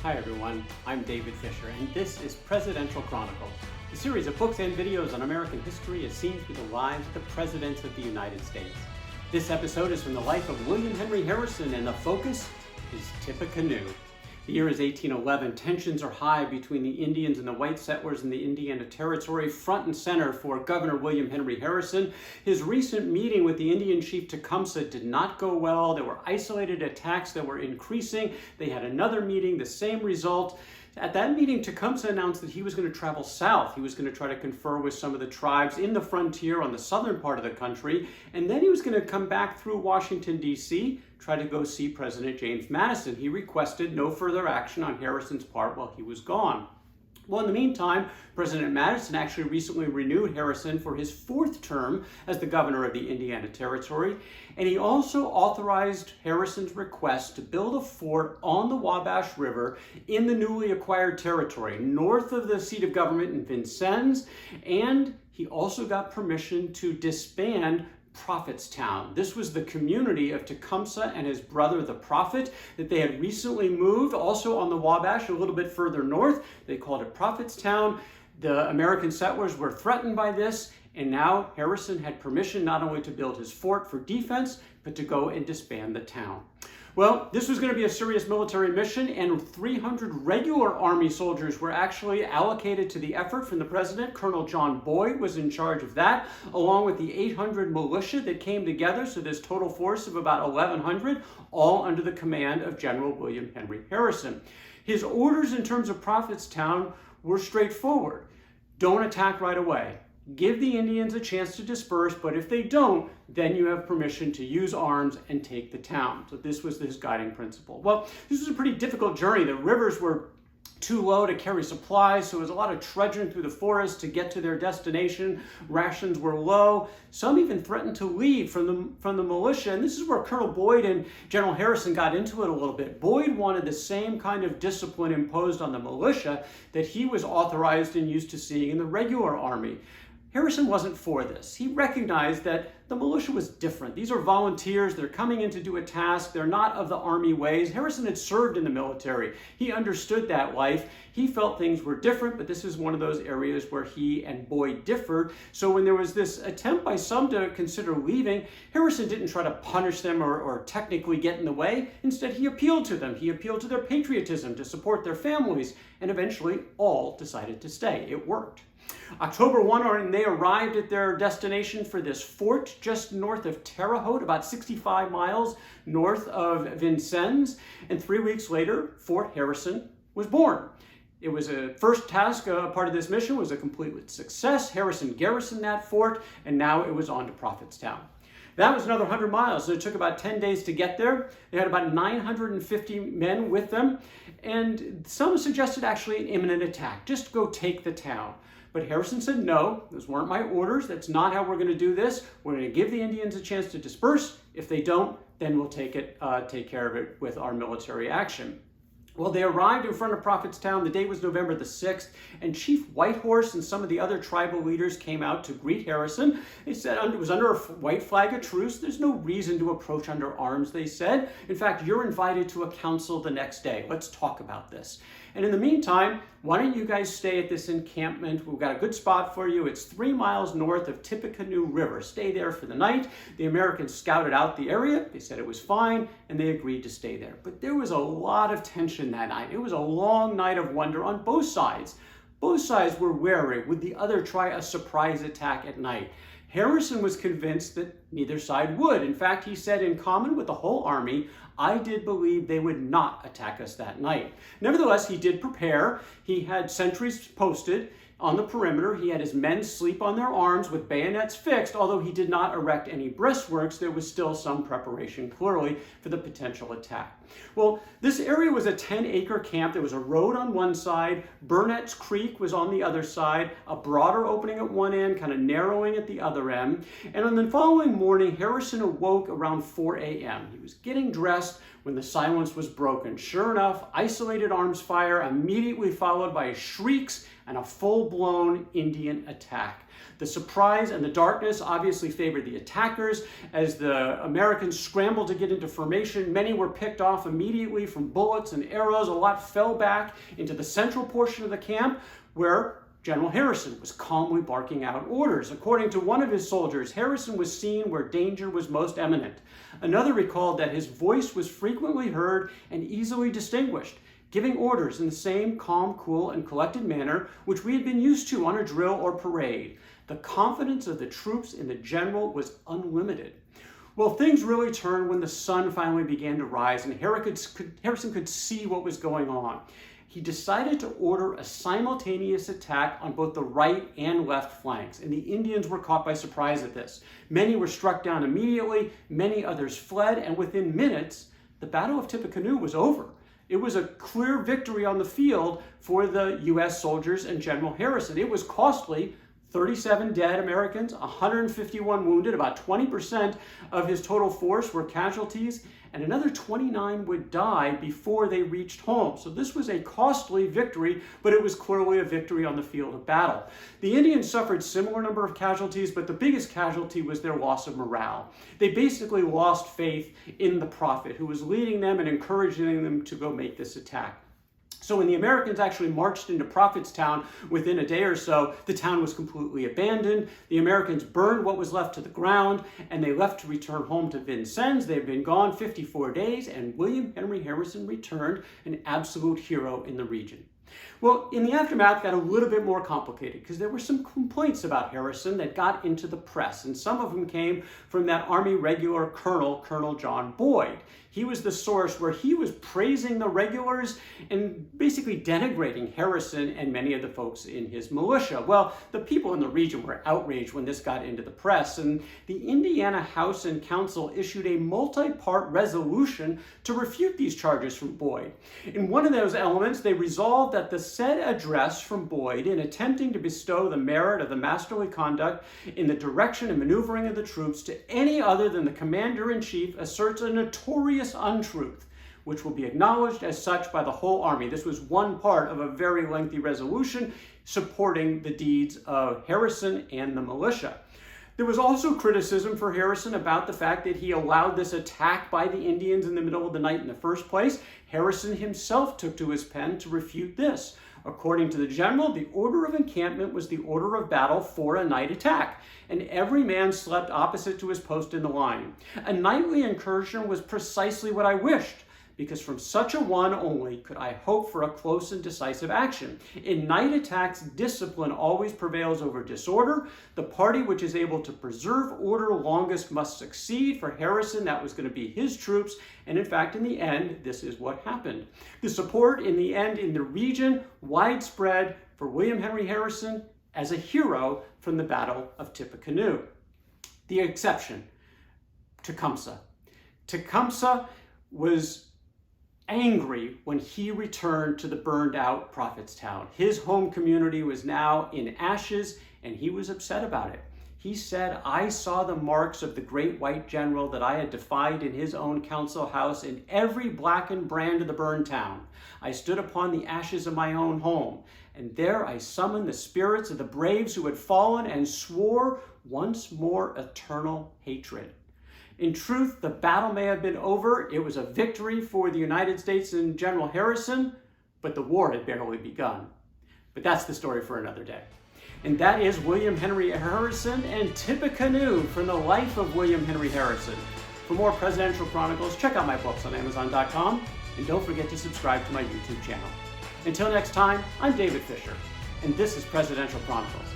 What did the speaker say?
Hi everyone, I'm David Fisher, and this is Presidential Chronicles, a series of books and videos on American history as seen through the lives of the presidents of the United States. This episode is from the life of William Henry Harrison, and the focus is Tippecanoe. The year is 1811. Tensions are high between the Indians and the white settlers in the Indiana Territory, front and center for Governor William Henry Harrison. His recent meeting with the Indian chief Tecumseh did not go well. There were isolated attacks that were increasing. They had another meeting, the same result. At that meeting, Tecumseh announced that he was going to travel south. He was going to try to confer with some of the tribes in the frontier on the southern part of the country, and then he was going to come back through Washington, D.C., try to go see President James Madison. He requested no further action on Harrison's part while he was gone. Well, in the meantime, President Madison actually recently renewed Harrison for his fourth term as the governor of the Indiana Territory, and he also authorized Harrison's request to build a fort on the Wabash River in the newly acquired territory, north of the seat of government in Vincennes, and he also got permission to disband Prophetstown. This was the community of Tecumseh and his brother, the Prophet, that they had recently moved, also on the Wabash, a little bit further north. They called it Prophetstown. The American settlers were threatened by this, and now Harrison had permission not only to build his fort for defense, but to go and disband the town. Well, this was going to be a serious military mission, and 300 regular Army soldiers were actually allocated to the effort from the president. Colonel John Boyd was in charge of that, along with the 800 militia that came together, so this total force of about 1,100, all under the command of General William Henry Harrison. His orders in terms of Prophetstown were straightforward. Don't attack right away. Give the Indians a chance to disperse, but if they don't, then you have permission to use arms and take the town. So this was his guiding principle. Well, this was a pretty difficult journey. The rivers were too low to carry supplies, so it was a lot of trudging through the forest to get to their destination. Rations were low. Some even threatened to leave from the militia, and this is where Colonel Boyd and General Harrison got into it a little bit. Boyd wanted the same kind of discipline imposed on the militia that he was authorized and used to seeing in the regular army. Harrison wasn't for this. He recognized that the militia was different. These are volunteers. They're coming in to do a task. They're not of the army ways. Harrison had served in the military. He understood that life. He felt things were different, but this is one of those areas where he and Boyd differed. So when there was this attempt by some to consider leaving, Harrison didn't try to punish them or technically get in the way. Instead, he appealed to them. He appealed to their patriotism to support their families, and eventually all decided to stay. It worked. October 1, they arrived at their destination for this fort just north of Terre Haute, about 65 miles north of Vincennes, and 3 weeks later, Fort Harrison was born. It was a first task, part of this mission was a complete success. Harrison garrisoned that fort, and now it was on to Prophetstown. That was another 100 miles, so it took about 10 days to get there. They had about 950 men with them, and some suggested actually an imminent attack. Just go take the town. But Harrison said, no, those weren't my orders. That's not how we're going to do this. We're going to give the Indians a chance to disperse. If they don't, then we'll take care of it with our military action. Well, they arrived in front of Prophetstown. The date was November the 6th, and Chief Whitehorse and some of the other tribal leaders came out to greet Harrison. They said it was under a white flag of truce. There's no reason to approach under arms, they said. In fact, you're invited to a council the next day. Let's talk about this. And in the meantime, why don't you guys stay at this encampment? We've got a good spot for you. It's 3 miles north of Tippecanoe River. Stay there for the night. The Americans scouted out the area. They said it was fine, and they agreed to stay there. But there was a lot of tension that night. It was a long night of wonder on both sides. Both sides were wary. Would the other try a surprise attack at night? Harrison was convinced that neither side would. In fact, he said, in common with the whole army, I did believe they would not attack us that night. Nevertheless, he did prepare. He had sentries posted on the perimeter. He had his men sleep on their arms with bayonets fixed. Although he did not erect any breastworks, there was still some preparation, clearly, for the potential attack. Well, this area was a 10-acre camp. There was a road on one side. Burnett's Creek was on the other side, a broader opening at one end, kind of narrowing at the other end. And on the following morning, Harrison awoke around 4 a.m. He was getting dressed when the silence was broken. Sure enough, isolated arms fire immediately followed by shrieks and a full-blown Indian attack. The surprise and the darkness obviously favored the attackers. As the Americans scrambled to get into formation, many were picked off immediately from bullets and arrows. A lot fell back into the central portion of the camp where General Harrison was calmly barking out orders. According to one of his soldiers, Harrison was seen where danger was most imminent. Another recalled that his voice was frequently heard and easily distinguished, giving orders in the same calm, cool, and collected manner which we had been used to on a drill or parade. The confidence of the troops in the general was unlimited. Well, things really turned when the sun finally began to rise and Harrison could see what was going on. He decided to order a simultaneous attack on both the right and left flanks, and the Indians were caught by surprise at this. Many were struck down immediately, many others fled, and within minutes, the Battle of Tippecanoe was over. It was a clear victory on the field for the U.S. soldiers and General Harrison. It was costly. 37 dead Americans, 151 wounded, about 20% of his total force were casualties, and another 29 would die before they reached home. So this was a costly victory, but it was clearly a victory on the field of battle. The Indians suffered similar number of casualties, but the biggest casualty was their loss of morale. They basically lost faith in the prophet who was leading them and encouraging them to go make this attack. So when the Americans actually marched into Prophetstown within a day or so, the town was completely abandoned. The Americans burned what was left to the ground, and they left to return home to Vincennes. They had been gone 54 days, and William Henry Harrison returned, an absolute hero in the region. Well, in the aftermath, it got a little bit more complicated because there were some complaints about Harrison that got into the press, and some of them came from that Army regular colonel, Colonel John Boyd. He was the source where he was praising the regulars and basically denigrating Harrison and many of the folks in his militia. Well, the people in the region were outraged when this got into the press, and the Indiana House and Council issued a multi-part resolution to refute these charges from Boyd. In one of those elements, they resolved that the said address from Boyd, in attempting to bestow the merit of the masterly conduct in the direction and maneuvering of the troops to any other than the commander-in-chief, asserts a notorious untruth, which will be acknowledged as such by the whole army. This was one part of a very lengthy resolution supporting the deeds of Harrison and the militia. There was also criticism for Harrison about the fact that he allowed this attack by the Indians in the middle of the night in the first place. Harrison himself took to his pen to refute this. According to the general, the order of encampment was the order of battle for a night attack, and every man slept opposite to his post in the line. A nightly incursion was precisely what I wished, because from such a one only could I hope for a close and decisive action. In night attacks, discipline always prevails over disorder. The party which is able to preserve order longest must succeed. For Harrison, that was going to be his troops, and in fact, in the end, this is what happened. The support in the end in the region widespread for William Henry Harrison as a hero from the Battle of Tippecanoe. The exception, Tecumseh. Tecumseh was angry when he returned to the burned out Prophetstown. His home community was now in ashes, and he was upset about it. He said, "I saw the marks of the great white general that I had defied in his own council house in every blackened brand of the burned town. I stood upon the ashes of my own home, and there I summoned the spirits of the braves who had fallen and swore once more eternal hatred." In truth, the battle may have been over. It was a victory for the United States and General Harrison, but the war had barely begun. But that's the story for another day. And that is William Henry Harrison and Tippecanoe from the life of William Henry Harrison. For more Presidential Chronicles, check out my books on Amazon.com, and don't forget to subscribe to my YouTube channel. Until next time, I'm David Fisher, and this is Presidential Chronicles.